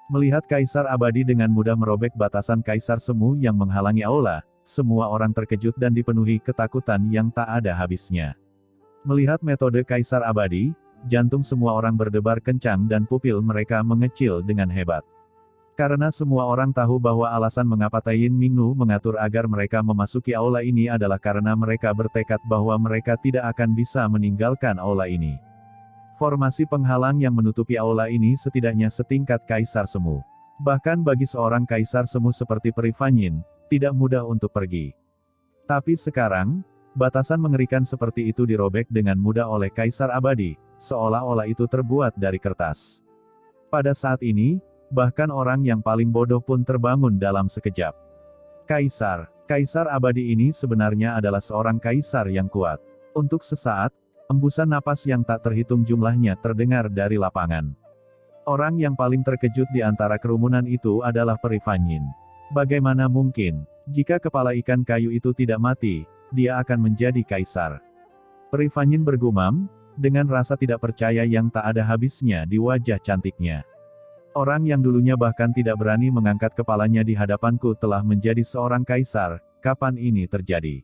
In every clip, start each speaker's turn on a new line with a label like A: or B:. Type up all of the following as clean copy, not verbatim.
A: Melihat Kaisar Abadi dengan mudah merobek batasan Kaisar Semu yang menghalangi aula, semua orang terkejut dan dipenuhi ketakutan yang tak ada habisnya. Melihat metode Kaisar Abadi, jantung semua orang berdebar kencang dan pupil mereka mengecil dengan hebat. Karena semua orang tahu bahwa alasan mengapa Taiyin Mingnu mengatur agar mereka memasuki aula ini adalah karena mereka bertekad bahwa mereka tidak akan bisa meninggalkan aula ini. Formasi penghalang yang menutupi aula ini setidaknya setingkat Kaisar Semu. Bahkan bagi seorang Kaisar Semu seperti Peri Fanyin, tidak mudah untuk pergi. Tapi sekarang, batasan mengerikan seperti itu dirobek dengan mudah oleh Kaisar Abadi, seolah-olah itu terbuat dari kertas. Pada saat ini, bahkan orang yang paling bodoh pun terbangun dalam sekejap. Kaisar Abadi ini sebenarnya adalah seorang kaisar yang kuat. Untuk sesaat, embusan napas yang tak terhitung jumlahnya terdengar dari lapangan. Orang yang paling terkejut di antara kerumunan itu adalah Peri Fanyin. Bagaimana mungkin, jika kepala ikan kayu itu tidak mati, dia akan menjadi kaisar? Peri Fanyin bergumam, dengan rasa tidak percaya yang tak ada habisnya di wajah cantiknya. Orang yang dulunya bahkan tidak berani mengangkat kepalanya di hadapanku telah menjadi seorang kaisar, kapan ini terjadi?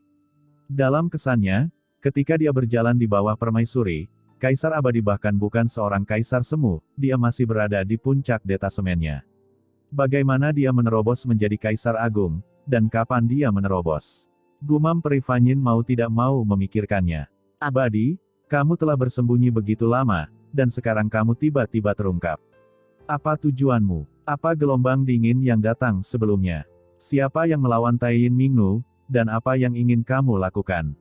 A: Dalam kesannya, ketika dia berjalan di bawah permaisuri, Kaisar Abadi bahkan bukan seorang kaisar semu, dia masih berada di puncak detasemennya. Bagaimana dia menerobos menjadi kaisar agung, dan kapan dia menerobos? Gumam Peri Fanyin mau tidak mau memikirkannya. Abadi, kamu telah bersembunyi begitu lama, dan sekarang kamu tiba-tiba terungkap. Apa tujuanmu? Apa gelombang dingin yang datang sebelumnya? Siapa yang melawan Taiyin Mingnu, dan apa yang ingin kamu lakukan?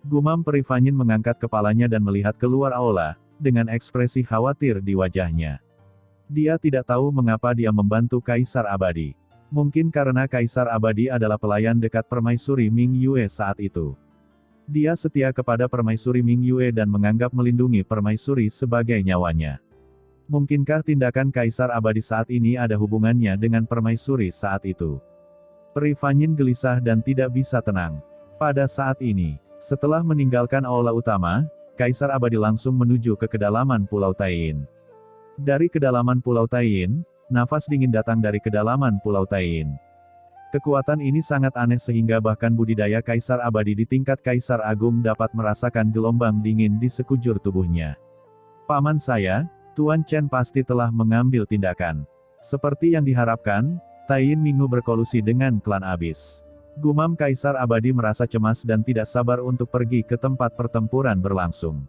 A: Gumam Peri Fanyin mengangkat kepalanya dan melihat keluar aula, dengan ekspresi khawatir di wajahnya. Dia tidak tahu mengapa dia membantu Kaisar Abadi. Mungkin karena Kaisar Abadi adalah pelayan dekat Permaisuri Ming Yue saat itu. Dia setia kepada Permaisuri Ming Yue dan menganggap melindungi Permaisuri sebagai nyawanya. Mungkinkah tindakan Kaisar Abadi saat ini ada hubungannya dengan Permaisuri saat itu? Peri Fanyin gelisah dan tidak bisa tenang. Pada saat ini, setelah meninggalkan aula utama, Kaisar Abadi langsung menuju ke kedalaman Pulau Taiyin. Dari kedalaman Pulau Taiyin, nafas dingin datang dari kedalaman Pulau Taiyin. Kekuatan ini sangat aneh sehingga bahkan budidaya Kaisar Abadi di tingkat Kaisar Agung dapat merasakan gelombang dingin di sekujur tubuhnya. Paman saya, Tuan Chen pasti telah mengambil tindakan. Seperti yang diharapkan, Taiyin Mingnu berkolusi dengan klan Abyss. Gumam Kaisar Abadi merasa cemas dan tidak sabar untuk pergi ke tempat pertempuran berlangsung.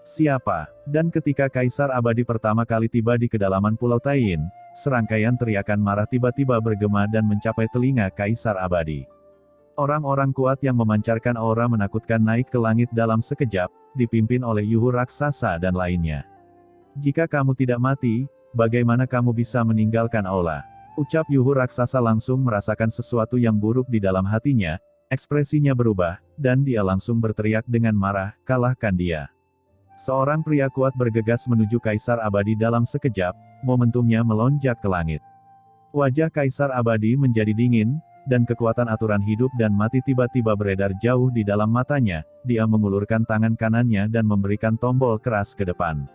A: Siapa? Dan ketika Kaisar Abadi pertama kali tiba di kedalaman Pulau Taiyin, serangkaian teriakan marah tiba-tiba bergema dan mencapai telinga Kaisar Abadi. Orang-orang kuat yang memancarkan aura menakutkan naik ke langit dalam sekejap, dipimpin oleh Yuhu Raksasa dan lainnya. Jika kamu tidak mati, bagaimana kamu bisa meninggalkan aula? Ucap Yuhu Raksasa langsung merasakan sesuatu yang buruk di dalam hatinya, ekspresinya berubah, dan dia langsung berteriak dengan marah, kalahkan dia. Seorang pria kuat bergegas menuju Kaisar Abadi dalam sekejap, momentumnya melonjak ke langit. Wajah Kaisar Abadi menjadi dingin, dan kekuatan aturan hidup dan mati tiba-tiba beredar jauh di dalam matanya, dia mengulurkan tangan kanannya dan memberikan tombol keras ke depan.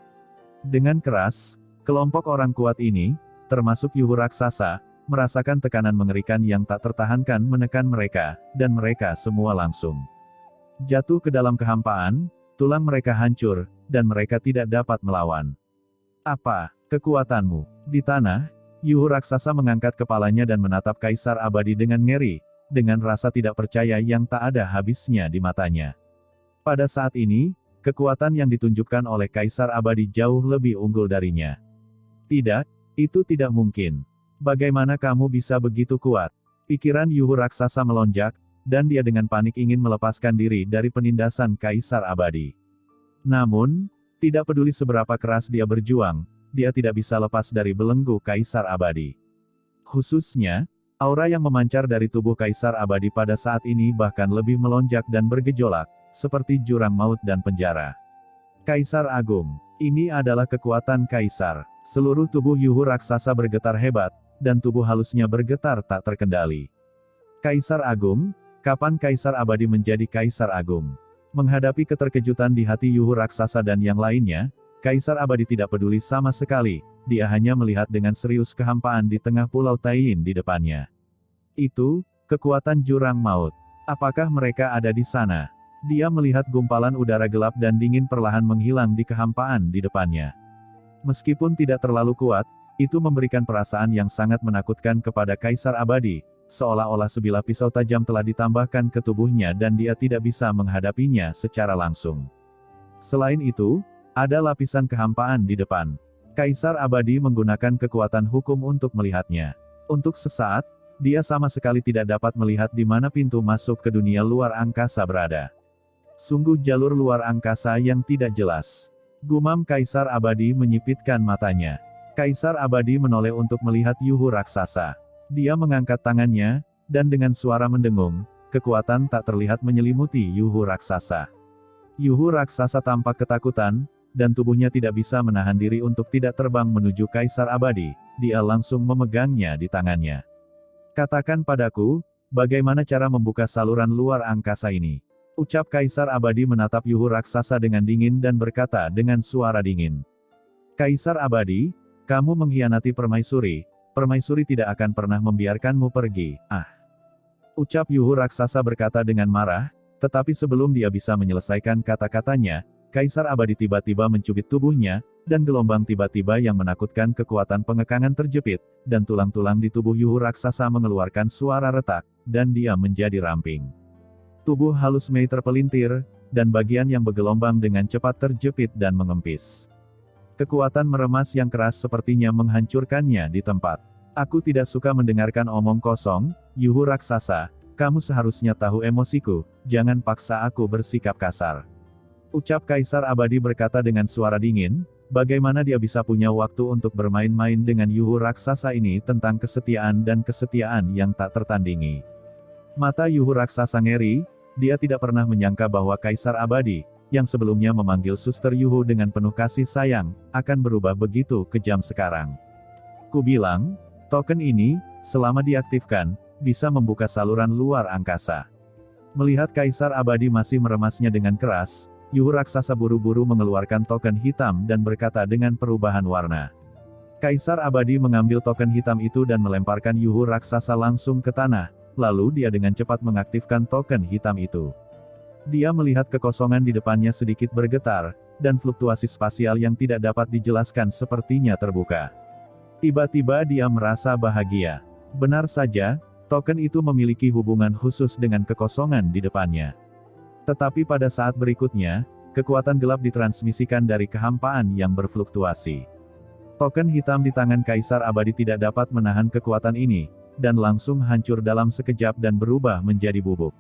A: Dengan keras, kelompok orang kuat ini, termasuk Yuhu Raksasa, merasakan tekanan mengerikan yang tak tertahankan menekan mereka, dan mereka semua langsung jatuh ke dalam kehampaan, tulang mereka hancur, dan mereka tidak dapat melawan. Apa kekuatanmu? Di tanah, Yuhu Raksasa mengangkat kepalanya dan menatap Kaisar Abadi dengan ngeri, dengan rasa tidak percaya yang tak ada habisnya di matanya. Pada saat ini, kekuatan yang ditunjukkan oleh Kaisar Abadi jauh lebih unggul darinya. Tidak. Itu tidak mungkin. Bagaimana kamu bisa begitu kuat? Pikiran Yuhu Raksasa melonjak, dan dia dengan panik ingin melepaskan diri dari penindasan Kaisar Abadi. Namun, tidak peduli seberapa keras dia berjuang, dia tidak bisa lepas dari belenggu Kaisar Abadi. Khususnya, aura yang memancar dari tubuh Kaisar Abadi pada saat ini bahkan lebih melonjak dan bergejolak, seperti jurang maut dan penjara. Kaisar Agung. Ini adalah kekuatan Kaisar. Seluruh tubuh Yuhu Raksasa bergetar hebat, dan tubuh halusnya bergetar tak terkendali. Kaisar Agung, kapan Kaisar Abadi menjadi Kaisar Agung? Menghadapi keterkejutan di hati Yuhu Raksasa dan yang lainnya, Kaisar Abadi tidak peduli sama sekali, dia hanya melihat dengan serius kehampaan di tengah Pulau Taiyin di depannya. Itu, kekuatan jurang maut. Apakah mereka ada di sana? Dia melihat gumpalan udara gelap dan dingin perlahan menghilang di kehampaan di depannya. Meskipun tidak terlalu kuat, itu memberikan perasaan yang sangat menakutkan kepada Kaisar Abadi, seolah-olah sebilah pisau tajam telah ditambahkan ke tubuhnya dan dia tidak bisa menghadapinya secara langsung. Selain itu, ada lapisan kehampaan di depan. Kaisar Abadi menggunakan kekuatan hukum untuk melihatnya. Untuk sesaat, dia sama sekali tidak dapat melihat di mana pintu masuk ke dunia luar angkasa berada. Sungguh jalur luar angkasa yang tidak jelas. Gumam Kaisar Abadi menyipitkan matanya. Kaisar Abadi menoleh untuk melihat Yuhu raksasa. Dia mengangkat tangannya, dan dengan suara mendengung, kekuatan tak terlihat menyelimuti Yuhu raksasa. Yuhu raksasa tampak ketakutan, dan tubuhnya tidak bisa menahan diri untuk tidak terbang menuju Kaisar Abadi. Dia langsung memegangnya di tangannya. Katakan padaku, bagaimana cara membuka saluran luar angkasa ini? Ucap Kaisar Abadi menatap Yuhu raksasa dengan dingin dan berkata dengan suara dingin. Kaisar Abadi, kamu mengkhianati permaisuri. Permaisuri tidak akan pernah membiarkanmu pergi. Ucap Yuhu raksasa berkata dengan marah, tetapi sebelum dia bisa menyelesaikan kata-katanya, Kaisar Abadi tiba-tiba mencubit tubuhnya, dan gelombang tiba-tiba yang menakutkan kekuatan pengekangan terjepit, dan tulang-tulang di tubuh Yuhu raksasa mengeluarkan suara retak, dan dia menjadi ramping. Tubuh halus Mei terpelintir, dan bagian yang bergelombang dengan cepat terjepit dan mengempis. Kekuatan meremas yang keras sepertinya menghancurkannya di tempat. Aku tidak suka mendengarkan omong kosong, Yuhu raksasa, kamu seharusnya tahu emosiku, jangan paksa aku bersikap kasar. Ucap Kaisar Abadi berkata dengan suara dingin, bagaimana dia bisa punya waktu untuk bermain-main dengan Yuhu raksasa ini tentang kesetiaan dan kesetiaan yang tak tertandingi. Mata Yuhu raksasa ngeri, dia tidak pernah menyangka bahwa Kaisar Abadi, yang sebelumnya memanggil Suster Yuhu dengan penuh kasih sayang, akan berubah begitu kejam sekarang. Ku bilang, token ini, selama diaktifkan, bisa membuka saluran luar angkasa. Melihat Kaisar Abadi masih meremasnya dengan keras, Yuhu raksasa buru-buru mengeluarkan token hitam dan berkata dengan perubahan warna. Kaisar Abadi mengambil token hitam itu dan melemparkan Yuhu raksasa langsung ke tanah, lalu dia dengan cepat mengaktifkan token hitam itu. Dia melihat kekosongan di depannya sedikit bergetar, dan fluktuasi spasial yang tidak dapat dijelaskan sepertinya terbuka. Tiba-tiba dia merasa bahagia. Benar saja, token itu memiliki hubungan khusus dengan kekosongan di depannya. Tetapi pada saat berikutnya, kekuatan gelap ditransmisikan dari kehampaan yang berfluktuasi. Token hitam di tangan Kaisar Abadi tidak dapat menahan kekuatan ini, dan langsung hancur dalam sekejap dan berubah menjadi bubuk.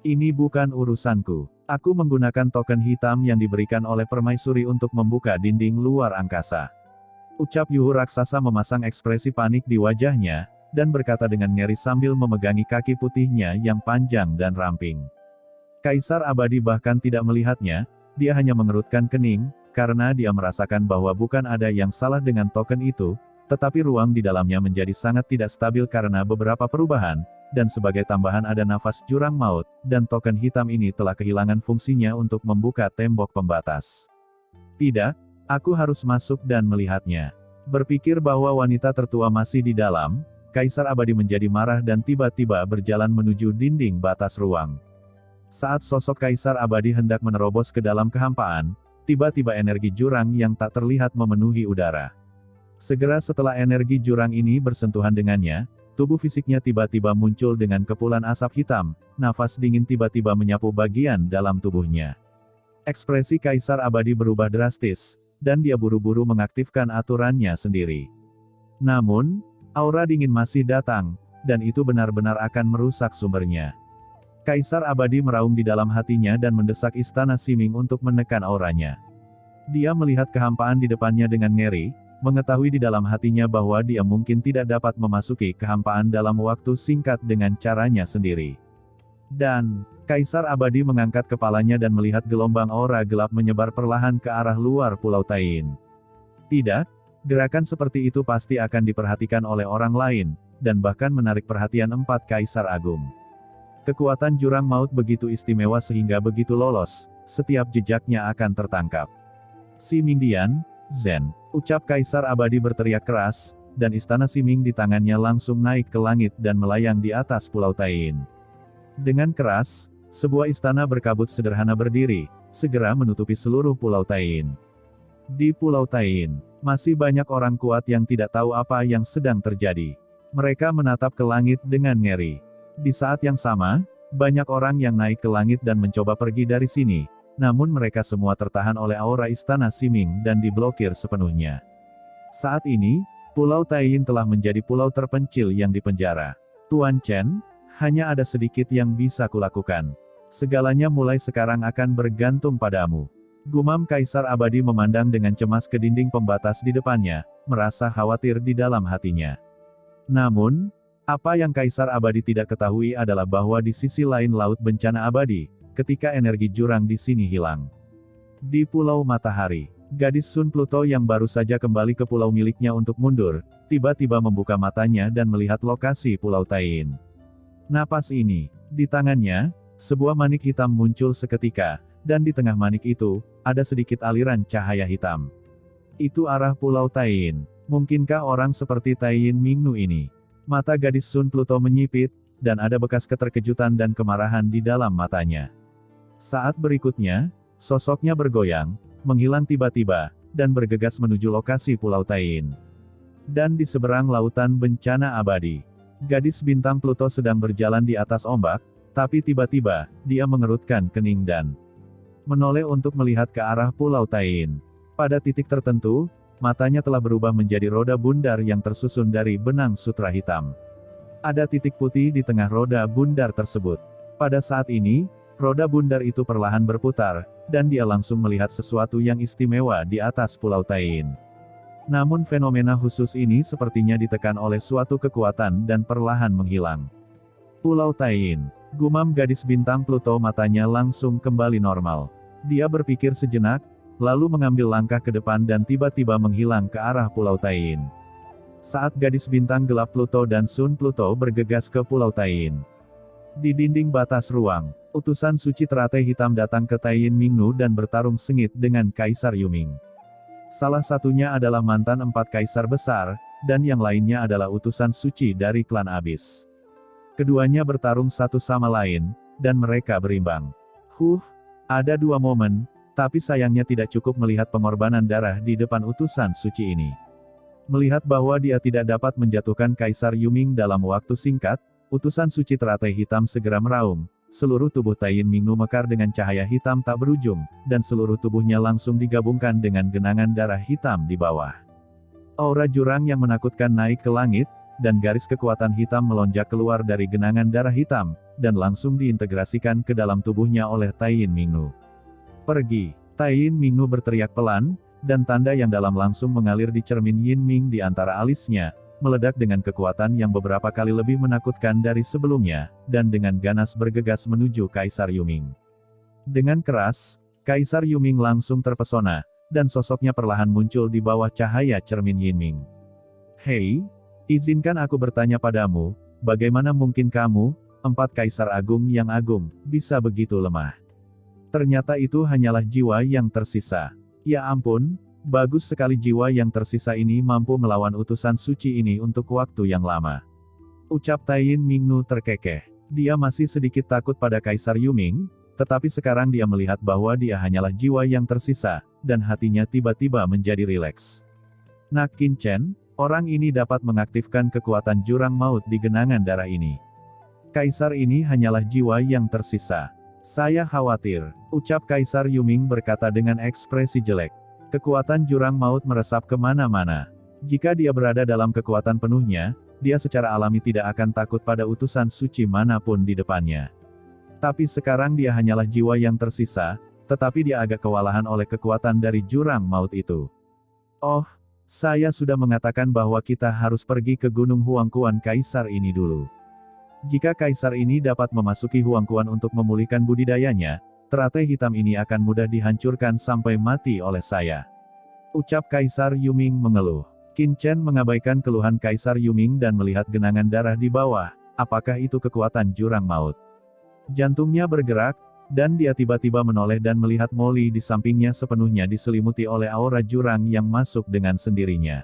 A: Ini bukan urusanku. Aku menggunakan token hitam yang diberikan oleh permaisuri untuk membuka dinding luar angkasa. Ucap Yuhu raksasa memasang ekspresi panik di wajahnya, dan berkata dengan ngeri sambil memegangi kaki putihnya yang panjang dan ramping. Kaisar Abadi bahkan tidak melihatnya, dia hanya mengerutkan kening, karena dia merasakan bahwa bukan ada yang salah dengan token itu, tetapi ruang di dalamnya menjadi sangat tidak stabil karena beberapa perubahan, dan sebagai tambahan ada nafas jurang maut, dan token hitam ini telah kehilangan fungsinya untuk membuka tembok pembatas. Tidak, aku harus masuk dan melihatnya. Berpikir bahwa wanita tertua masih di dalam, Kaisar Abadi menjadi marah dan tiba-tiba berjalan menuju dinding batas ruang. Saat sosok Kaisar Abadi hendak menerobos ke dalam kehampaan, tiba-tiba energi jurang yang tak terlihat memenuhi udara. Segera setelah energi jurang ini bersentuhan dengannya, tubuh fisiknya tiba-tiba muncul dengan kepulan asap hitam, nafas dingin tiba-tiba menyapu bagian dalam tubuhnya. Ekspresi Kaisar Abadi berubah drastis, dan dia buru-buru mengaktifkan aturannya sendiri. Namun, aura dingin masih datang, dan itu benar-benar akan merusak sumbernya. Kaisar Abadi meraung di dalam hatinya dan mendesak Istana Siming untuk menekan auranya. Dia melihat kehampaan di depannya dengan ngeri, mengetahui di dalam hatinya bahwa dia mungkin tidak dapat memasuki kehampaan dalam waktu singkat dengan caranya sendiri. Dan, Kaisar Abadi mengangkat kepalanya dan melihat gelombang aura gelap menyebar perlahan ke arah luar Pulau Taiyin. Tidak, gerakan seperti itu pasti akan diperhatikan oleh orang lain, dan bahkan menarik perhatian 4 Kaisar Agung. Kekuatan jurang maut begitu istimewa sehingga begitu lolos, setiap jejaknya akan tertangkap. Si Mingdian, Zen, ucap Kaisar Abadi berteriak keras, dan istana Siming di tangannya langsung naik ke langit dan melayang di atas Pulau Tain. Dengan keras, sebuah istana berkabut sederhana berdiri, segera menutupi seluruh Pulau Tain. Di Pulau Tain, masih banyak orang kuat yang tidak tahu apa yang sedang terjadi. Mereka menatap ke langit dengan ngeri. Di saat yang sama, banyak orang yang naik ke langit dan mencoba pergi dari sini, namun mereka semua tertahan oleh aura istana Siming dan diblokir sepenuhnya. Saat ini, Pulau Tain telah menjadi pulau terpencil yang dipenjara. Tuan Chen, hanya ada sedikit yang bisa kulakukan. Segalanya mulai sekarang akan bergantung padamu. Gumam Kaisar Abadi memandang dengan cemas ke dinding pembatas di depannya, merasa khawatir di dalam hatinya. Namun, apa yang Kaisar Abadi tidak ketahui adalah bahwa di sisi lain Laut Bencana Abadi, ketika energi jurang di sini hilang. Di Pulau Matahari, gadis Sun Pluto yang baru saja kembali ke pulau miliknya untuk mundur, tiba-tiba membuka matanya dan melihat lokasi Pulau Tain. Napas ini, di tangannya, sebuah manik hitam muncul seketika, dan di tengah manik itu, ada sedikit aliran cahaya hitam. Itu arah Pulau Tain. Mungkinkah orang seperti Tain Mingnu ini? Mata gadis Sun Pluto menyipit, dan ada bekas keterkejutan dan kemarahan di dalam matanya. Saat berikutnya, sosoknya bergoyang, menghilang tiba-tiba, dan bergegas menuju lokasi Pulau Tain. Dan di seberang lautan bencana abadi, gadis bintang Pluto sedang berjalan di atas ombak, tapi tiba-tiba, dia mengerutkan kening dan menoleh untuk melihat ke arah Pulau Tain. Pada titik tertentu, matanya telah berubah menjadi roda bundar yang tersusun dari benang sutra hitam. Ada titik putih di tengah roda bundar tersebut. Pada saat ini, roda bundar itu perlahan berputar, dan dia langsung melihat sesuatu yang istimewa di atas Pulau Tain. Namun fenomena khusus ini sepertinya ditekan oleh suatu kekuatan dan perlahan menghilang. Pulau Tain, gumam gadis bintang Pluto, matanya langsung kembali normal. Dia berpikir sejenak, lalu mengambil langkah ke depan dan tiba-tiba menghilang ke arah Pulau Tain. Saat gadis bintang gelap Pluto dan Sun Pluto bergegas ke Pulau Tain. Di dinding batas ruang, utusan suci teratai hitam datang ke Tain Mingnu dan bertarung sengit dengan Kaisar Yuming. Salah satunya adalah mantan 4 kaisar besar, dan yang lainnya adalah utusan suci dari klan Abis. Keduanya bertarung satu sama lain, dan mereka berimbang. Ada 2 momen, tapi sayangnya tidak cukup melihat pengorbanan darah di depan utusan suci ini. Melihat bahwa dia tidak dapat menjatuhkan Kaisar Yuming dalam waktu singkat, utusan suci teratai hitam segera meraung, seluruh tubuh Tain Mingnu mekar dengan cahaya hitam tak berujung, dan seluruh tubuhnya langsung digabungkan dengan genangan darah hitam di bawah. Aura jurang yang menakutkan naik ke langit, dan garis kekuatan hitam melonjak keluar dari genangan darah hitam, dan langsung diintegrasikan ke dalam tubuhnya oleh Tain Mingnu. Pergi. Tain Mingnu berteriak pelan, dan tanda yang dalam langsung mengalir di cermin Yin Ming di antara alisnya, meledak dengan kekuatan yang beberapa kali lebih menakutkan dari sebelumnya, dan dengan ganas bergegas menuju Kaisar Yuming. Dengan keras, Kaisar Yuming langsung terpesona, dan sosoknya perlahan muncul di bawah cahaya cermin Yin Ming. Hei, izinkan aku bertanya padamu, bagaimana mungkin kamu, 4 kaisar agung yang agung, bisa begitu lemah? Ternyata itu hanyalah jiwa yang tersisa. Ya ampun, bagus sekali jiwa yang tersisa ini mampu melawan utusan suci ini untuk waktu yang lama. Ucap Tain Mingnu terkekeh. Dia masih sedikit takut pada Kaisar Yuming, tetapi sekarang dia melihat bahwa dia hanyalah jiwa yang tersisa, dan hatinya tiba-tiba menjadi rileks. Nak Qin Chen, orang ini dapat mengaktifkan kekuatan jurang maut di genangan darah ini. Kaisar ini hanyalah jiwa yang tersisa. Saya khawatir, ucap Kaisar Yuming berkata dengan ekspresi jelek. Kekuatan jurang maut meresap kemana-mana. Jika dia berada dalam kekuatan penuhnya, dia secara alami tidak akan takut pada utusan suci manapun di depannya. Tapi sekarang dia hanyalah jiwa yang tersisa, tetapi dia agak kewalahan oleh kekuatan dari jurang maut itu. Oh, saya sudah mengatakan bahwa kita harus pergi ke Gunung Huangquan Kaisar ini dulu. Jika Kaisar ini dapat memasuki Huangquan untuk memulihkan budidayanya, teratai hitam ini akan mudah dihancurkan sampai mati oleh saya. Ucap Kaisar Yuming mengeluh. Qin Chen mengabaikan keluhan Kaisar Yuming dan melihat genangan darah di bawah. Apakah itu kekuatan jurang maut? Jantungnya bergerak, Dan dia tiba-tiba menoleh dan melihat Molly di sampingnya sepenuhnya diselimuti oleh aura jurang yang masuk dengan sendirinya.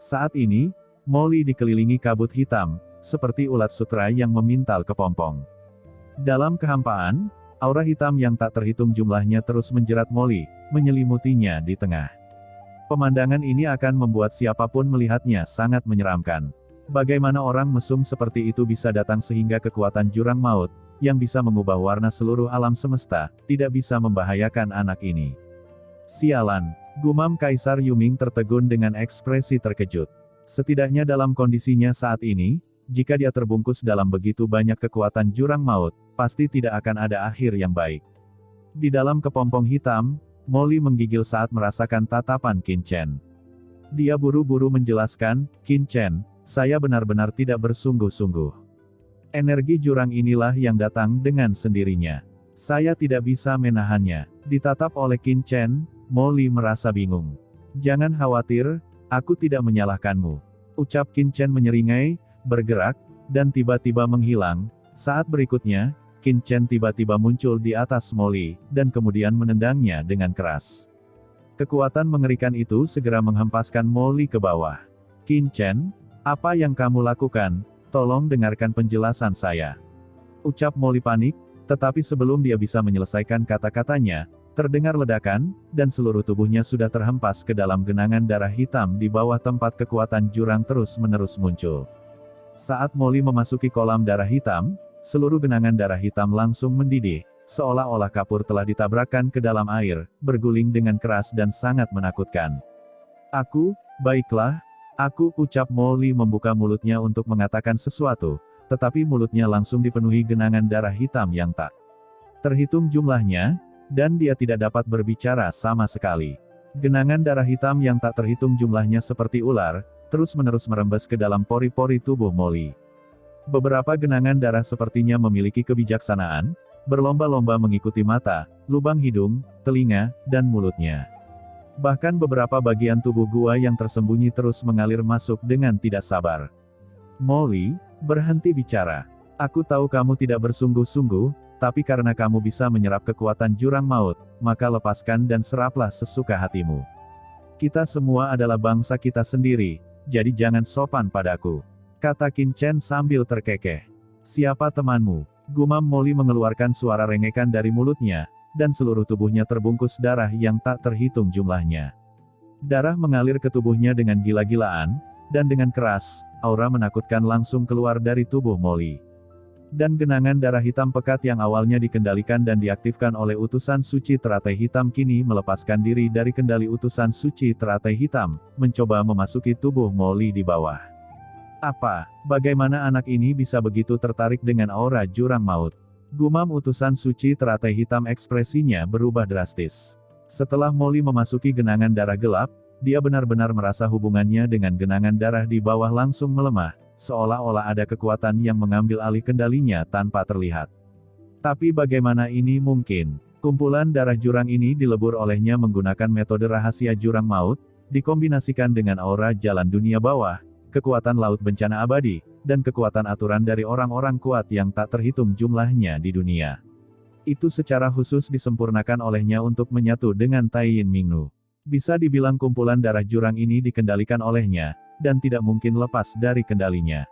A: Saat ini, Molly dikelilingi kabut hitam, seperti ulat sutra yang memintal kepompong. Dalam kehampaan, aura hitam yang tak terhitung jumlahnya terus menjerat Molly, menyelimutinya di tengah. Pemandangan ini akan membuat siapapun melihatnya sangat menyeramkan. Bagaimana orang mesum seperti itu bisa datang sehingga kekuatan jurang maut, yang bisa mengubah warna seluruh alam semesta, tidak bisa membahayakan anak ini. Sialan, gumam Kaisar Yuming tertegun dengan ekspresi terkejut. Setidaknya dalam kondisinya saat ini, jika dia terbungkus dalam begitu banyak kekuatan jurang maut, pasti tidak akan ada akhir yang baik. Di dalam kepompong hitam, Molly menggigil saat merasakan tatapan Qin Chen. Dia buru-buru menjelaskan, "Qin Chen, saya benar-benar tidak bersungguh-sungguh. Energi jurang inilah yang datang dengan sendirinya. Saya tidak bisa menahannya." Ditatap oleh Qin Chen, Molly merasa bingung. "Jangan khawatir, aku tidak menyalahkanmu," ucap Qin Chen menyeringai, bergerak, dan tiba-tiba menghilang. Saat berikutnya, Qin Chen tiba-tiba muncul di atas Molly, dan kemudian menendangnya dengan keras. Kekuatan mengerikan itu segera menghempaskan Molly ke bawah. "Qin Chen, apa yang kamu lakukan? Tolong dengarkan penjelasan saya," ucap Molly panik, tetapi sebelum dia bisa menyelesaikan kata-katanya, terdengar ledakan, dan seluruh tubuhnya sudah terhempas ke dalam genangan darah hitam di bawah tempat kekuatan jurang terus-menerus muncul. Saat Molly memasuki kolam darah hitam, seluruh genangan darah hitam langsung mendidih, seolah-olah kapur telah ditabrakkan ke dalam air, berguling dengan keras dan sangat menakutkan. Baiklah, ucap Molly membuka mulutnya untuk mengatakan sesuatu, tetapi mulutnya langsung dipenuhi genangan darah hitam yang tak terhitung jumlahnya, dan dia tidak dapat berbicara sama sekali. Genangan darah hitam yang tak terhitung jumlahnya seperti ular, terus-menerus merembes ke dalam pori-pori tubuh Molly. Beberapa genangan darah sepertinya memiliki kebijaksanaan, berlomba-lomba mengikuti mata, lubang hidung, telinga, dan mulutnya. Bahkan beberapa bagian tubuh gua yang tersembunyi terus mengalir masuk dengan tidak sabar. "Molly, berhenti bicara. Aku tahu kamu tidak bersungguh-sungguh, tapi karena kamu bisa menyerap kekuatan jurang maut, maka lepaskan dan seraplah sesuka hatimu. Kita semua adalah bangsa kita sendiri, jadi jangan sopan padaku," kata Qin Chen sambil terkekeh. "Siapa temanmu?" gumam Molly mengeluarkan suara rengekan dari mulutnya, dan seluruh tubuhnya terbungkus darah yang tak terhitung jumlahnya. Darah mengalir ke tubuhnya dengan gila-gilaan, dan dengan keras, aura menakutkan langsung keluar dari tubuh Molly. Dan genangan darah hitam pekat yang awalnya dikendalikan dan diaktifkan oleh utusan suci teratai hitam kini melepaskan diri dari kendali utusan suci teratai hitam, mencoba memasuki tubuh Molly di bawah. Bagaimana anak ini bisa begitu tertarik dengan aura jurang maut? Gumam utusan suci teratai hitam, ekspresinya berubah drastis. Setelah Molly memasuki genangan darah gelap, dia benar-benar merasa hubungannya dengan genangan darah di bawah langsung melemah, seolah-olah ada kekuatan yang mengambil alih kendalinya tanpa terlihat. Tapi bagaimana ini mungkin? Kumpulan darah jurang ini dilebur olehnya menggunakan metode rahasia jurang maut, dikombinasikan dengan aura jalan dunia bawah, kekuatan laut bencana abadi, dan kekuatan aturan dari orang-orang kuat yang tak terhitung jumlahnya di dunia. Itu secara khusus disempurnakan olehnya untuk menyatu dengan Taiyin Mingnu. Bisa dibilang kumpulan darah jurang ini dikendalikan olehnya, dan tidak mungkin lepas dari kendalinya.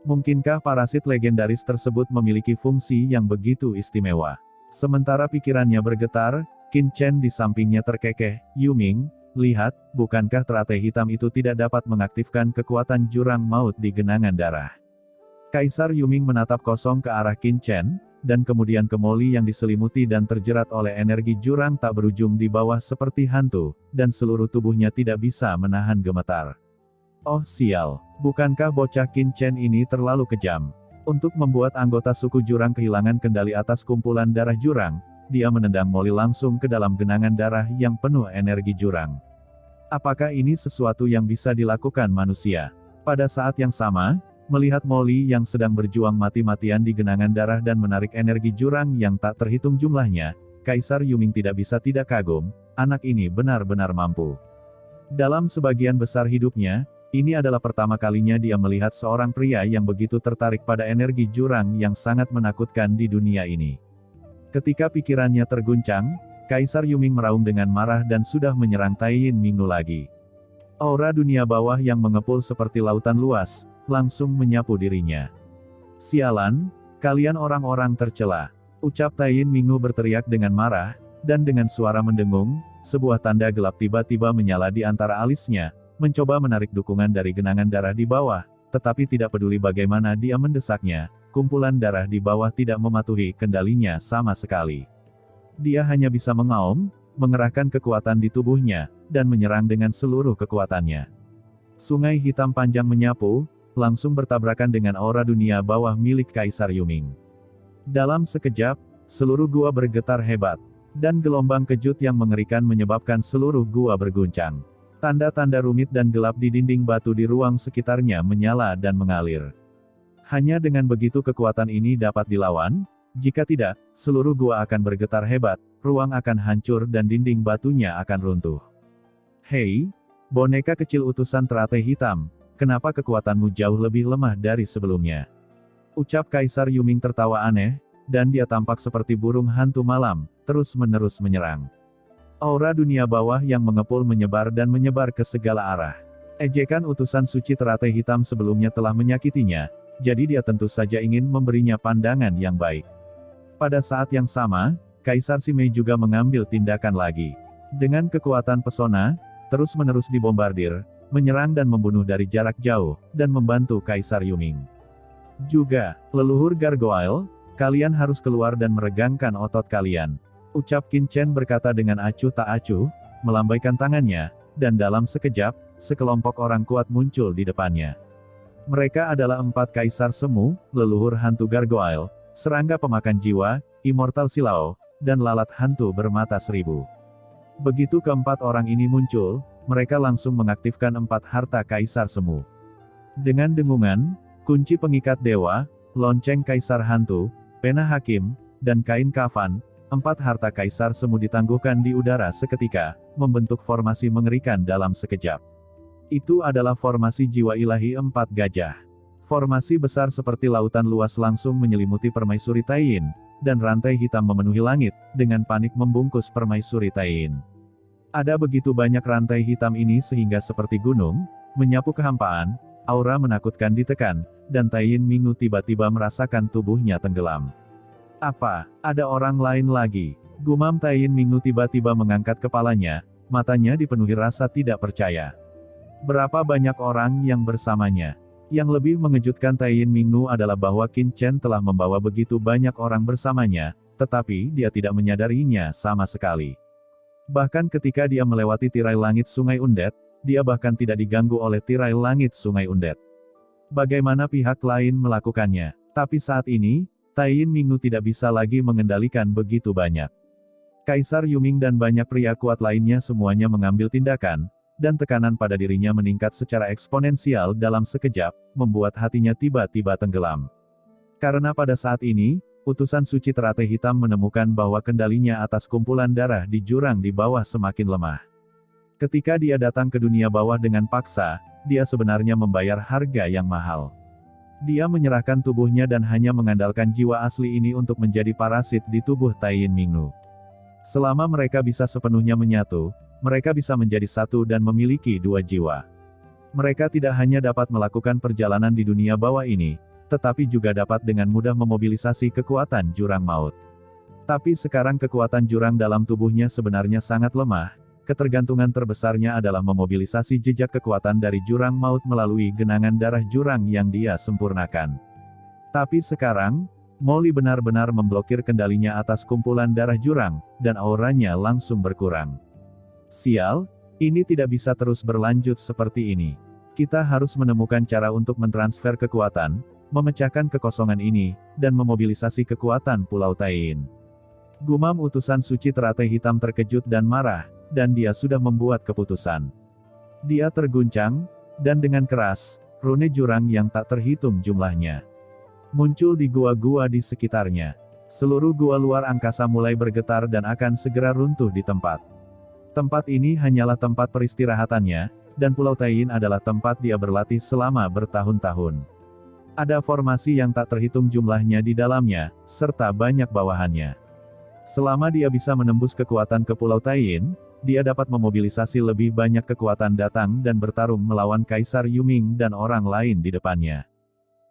A: Mungkinkah parasit legendaris tersebut memiliki fungsi yang begitu istimewa? Sementara pikirannya bergetar, Qin Chen di sampingnya terkekeh, "Yuming, lihat, bukankah teratai hitam itu tidak dapat mengaktifkan kekuatan jurang maut di genangan darah?" Kaisar Yuming menatap kosong ke arah Qin Chen, dan kemudian ke Molly yang diselimuti dan terjerat oleh energi jurang tak berujung di bawah seperti hantu, dan seluruh tubuhnya tidak bisa menahan gemetar. "Oh sial, bukankah bocah Qin Chen ini terlalu kejam? Untuk membuat anggota suku jurang kehilangan kendali atas kumpulan darah jurang, dia menendang Molly langsung ke dalam genangan darah yang penuh energi jurang. Apakah ini sesuatu yang bisa dilakukan manusia?" Pada saat yang sama, melihat Molly yang sedang berjuang mati-matian di genangan darah dan menarik energi jurang yang tak terhitung jumlahnya, Kaisar Yuming tidak bisa tidak kagum, anak ini benar-benar mampu. Dalam sebagian besar hidupnya, ini adalah pertama kalinya dia melihat seorang pria yang begitu tertarik pada energi jurang yang sangat menakutkan di dunia ini. Ketika pikirannya terguncang, Kaisar Yuming meraung dengan marah dan sudah menyerang Taiyin Mingnu lagi. Aura dunia bawah yang mengepul seperti lautan luas, langsung menyapu dirinya. "Sialan, kalian orang-orang tercela!" ucap Taiyin Mingnu berteriak dengan marah, dan dengan suara mendengung, sebuah tanda gelap tiba-tiba menyala di antara alisnya, mencoba menarik dukungan dari genangan darah di bawah, tetapi tidak peduli bagaimana dia mendesaknya, kumpulan darah di bawah tidak mematuhi kendalinya sama sekali. Dia hanya bisa mengaum, mengerahkan kekuatan di tubuhnya, dan menyerang dengan seluruh kekuatannya. Sungai hitam panjang menyapu, langsung bertabrakan dengan aura dunia bawah milik Kaisar Yuming. Dalam sekejap, seluruh gua bergetar hebat, dan gelombang kejut yang mengerikan menyebabkan seluruh gua berguncang. Tanda-tanda rumit dan gelap di dinding batu di ruang sekitarnya menyala dan mengalir. Hanya dengan begitu kekuatan ini dapat dilawan. Jika tidak, seluruh gua akan bergetar hebat, ruang akan hancur dan dinding batunya akan runtuh. "Hei, boneka kecil utusan teratai hitam, kenapa kekuatanmu jauh lebih lemah dari sebelumnya?" ucap Kaisar Yuming tertawa aneh, dan dia tampak seperti burung hantu malam, terus-menerus menyerang. Aura dunia bawah yang mengepul menyebar dan menyebar ke segala arah. Ejekan utusan suci teratai hitam sebelumnya telah menyakitinya, jadi dia tentu saja ingin memberinya pandangan yang baik. Pada saat yang sama, Kaisar Simei juga mengambil tindakan lagi. Dengan kekuatan pesona, terus-menerus dibombardir, menyerang dan membunuh dari jarak jauh, dan membantu Kaisar Yuming. Juga, leluhur Gargoyle, kalian harus keluar dan meregangkan otot kalian, ucap Qin Chen berkata dengan acuh tak acuh, melambaikan tangannya, dan dalam sekejap, sekelompok orang kuat muncul di depannya. Mereka adalah 4 Kaisar Semu, leluhur hantu Gargoyle, serangga pemakan jiwa, Immortal Silau, dan lalat hantu bermata 1000. Begitu keempat orang ini muncul, mereka langsung mengaktifkan 4 harta Kaisar Semu. Dengan dengungan, kunci pengikat dewa, lonceng Kaisar Hantu, pena hakim, dan kain kafan, 4 harta Kaisar Semu ditangguhkan di udara seketika, membentuk formasi mengerikan dalam sekejap. Itu adalah formasi jiwa ilahi 4 gajah. Formasi besar seperti lautan luas langsung menyelimuti permaisuri Taiyin, dan rantai hitam memenuhi langit, dengan panik membungkus permaisuri Taiyin. Ada begitu banyak rantai hitam ini sehingga seperti gunung, menyapu kehampaan, aura menakutkan ditekan, dan Taiyin Mingnu tiba-tiba merasakan tubuhnya tenggelam. "Apa, ada orang lain lagi?" gumam Taiyin Mingnu tiba-tiba mengangkat kepalanya, matanya dipenuhi rasa tidak percaya. Berapa banyak orang yang bersamanya? Yang lebih mengejutkan Taiyin Mingnu adalah bahwa Qin Chen telah membawa begitu banyak orang bersamanya, tetapi dia tidak menyadarinya sama sekali. Bahkan ketika dia melewati tirai langit Sungai Undet, dia bahkan tidak diganggu oleh tirai langit Sungai Undet. Bagaimana pihak lain melakukannya? Tapi saat ini, Taiyin Mingnu tidak bisa lagi mengendalikan begitu banyak. Kaisar Yuming dan banyak pria kuat lainnya semuanya mengambil tindakan, dan tekanan pada dirinya meningkat secara eksponensial dalam sekejap, membuat hatinya tiba-tiba tenggelam. Karena pada saat ini, utusan suci teratai hitam menemukan bahwa kendalinya atas kumpulan darah di jurang di bawah semakin lemah. Ketika dia datang ke dunia bawah dengan paksa, dia sebenarnya membayar harga yang mahal. Dia menyerahkan tubuhnya dan hanya mengandalkan jiwa asli ini untuk menjadi parasit di tubuh Taiyin Mingnu. Selama mereka bisa sepenuhnya menyatu, mereka bisa menjadi satu dan memiliki 2 jiwa. Mereka tidak hanya dapat melakukan perjalanan di dunia bawah ini, tetapi juga dapat dengan mudah memobilisasi kekuatan jurang maut. Tapi sekarang kekuatan jurang dalam tubuhnya sebenarnya sangat lemah, ketergantungan terbesarnya adalah memobilisasi jejak kekuatan dari jurang maut melalui genangan darah jurang yang dia sempurnakan. Tapi sekarang, Molly benar-benar memblokir kendalinya atas kumpulan darah jurang, dan auranya langsung berkurang. Sial, ini tidak bisa terus berlanjut seperti ini. Kita harus menemukan cara untuk mentransfer kekuatan, memecahkan kekosongan ini, dan memobilisasi kekuatan Pulau Taiyin. Gumam utusan suci teratai hitam terkejut dan marah, dan dia sudah membuat keputusan. Dia terguncang, dan dengan keras, rune jurang yang tak terhitung jumlahnya muncul di gua-gua di sekitarnya. Seluruh gua luar angkasa mulai bergetar dan akan segera runtuh di tempat. Tempat ini hanyalah tempat peristirahatannya, dan Pulau Taiyin adalah tempat dia berlatih selama bertahun-tahun. Ada formasi yang tak terhitung jumlahnya di dalamnya, serta banyak bawahannya. Selama dia bisa menembus kekuatan ke Pulau Taiyin, dia dapat memobilisasi lebih banyak kekuatan datang dan bertarung melawan Kaisar Yuming dan orang lain di depannya.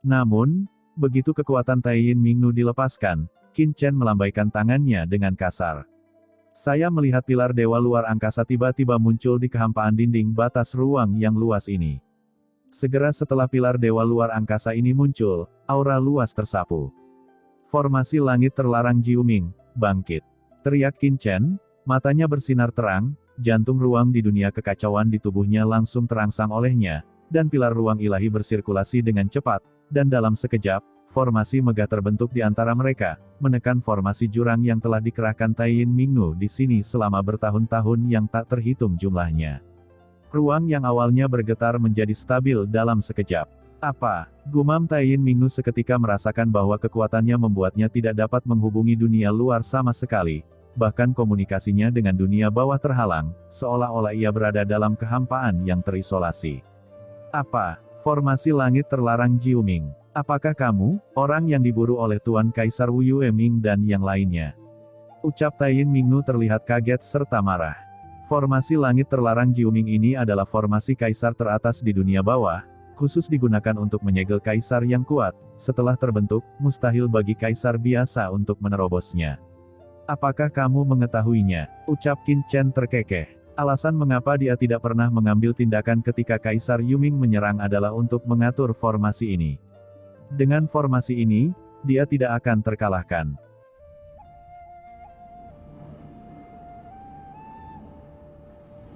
A: Namun, begitu kekuatan Taiyin Mingnu dilepaskan, Qin Chen melambaikan tangannya dengan kasar. Saya melihat pilar dewa luar angkasa tiba-tiba muncul di kehampaan dinding batas ruang yang luas ini. Segera setelah pilar dewa luar angkasa ini muncul, aura luas tersapu. Formasi langit terlarang Jiuming, bangkit. Teriak Qin Chen, matanya bersinar terang, jantung ruang di dunia kekacauan di tubuhnya langsung terangsang olehnya, dan pilar ruang ilahi bersirkulasi dengan cepat, dan dalam sekejap, formasi megah terbentuk di antara mereka, menekan formasi jurang yang telah dikerahkan Taiyin Mingnu di sini selama bertahun-tahun yang tak terhitung jumlahnya. Ruang yang awalnya bergetar menjadi stabil dalam sekejap. Apa? Gumam Taiyin Mingnu seketika merasakan bahwa kekuatannya membuatnya tidak dapat menghubungi dunia luar sama sekali, bahkan komunikasinya dengan dunia bawah terhalang, seolah-olah ia berada dalam kehampaan yang terisolasi. Apa? Formasi langit terlarang Jiuming. Apakah kamu, orang yang diburu oleh Tuan Kaisar Wu Yueming dan yang lainnya? Ucap Taiyin Mingnu terlihat kaget serta marah. Formasi langit terlarang Jiuming ini adalah formasi kaisar teratas di dunia bawah, khusus digunakan untuk menyegel kaisar yang kuat. Setelah terbentuk, mustahil bagi kaisar biasa untuk menerobosnya. Apakah kamu mengetahuinya? Ucap Qin Chen terkekeh. Alasan mengapa dia tidak pernah mengambil tindakan ketika Kaisar Yuming menyerang adalah untuk mengatur formasi ini. Dengan formasi ini, dia tidak akan terkalahkan.